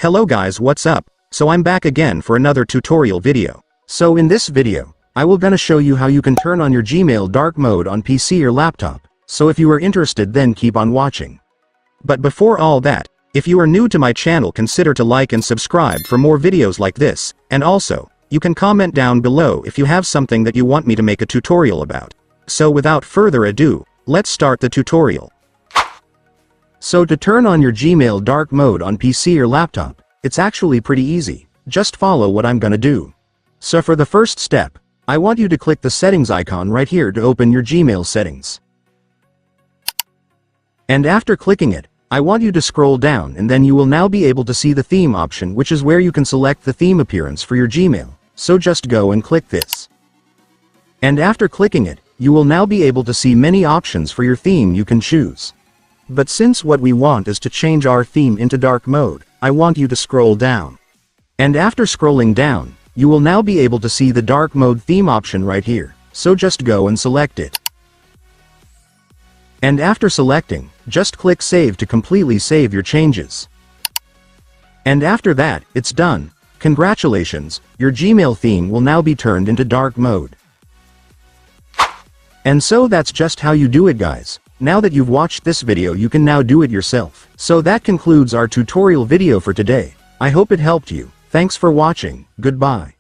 Hello guys, what's up? So I'm back again for another tutorial video. So in this video, I will gonna show you how you can turn on your Gmail dark mode on PC or laptop. So if you are interested, then keep on watching. But before all that, if you are new to my channel, consider to like and subscribe for more videos like this, and also, you can comment down below if you have something that you want me to make a tutorial about. So without further ado, let's start the tutorial. So to turn on your Gmail dark mode on PC or laptop, it's actually pretty easy. Just follow what I'm gonna do. So for the first step, I want you to click the settings icon right here to open your Gmail settings. And after clicking it, I want you to scroll down, and then you will now be able to see the theme option, which is where you can select the theme appearance for your Gmail. So just go and click this. And after clicking it, you will now be able to see many options for your theme you can choose. But since what we want is to change our theme into dark mode, I want you to scroll down. And after scrolling down, you will now be able to see the dark mode theme option right here. So just go and select it. And after selecting, just click save to completely save your changes. And after that, it's done. Congratulations, your Gmail theme will now be turned into dark mode. And so that's just how you do it, guys. Now that you've watched this video, you can now do it yourself. So that concludes our tutorial video for today. I hope it helped you. Thanks for watching. Goodbye.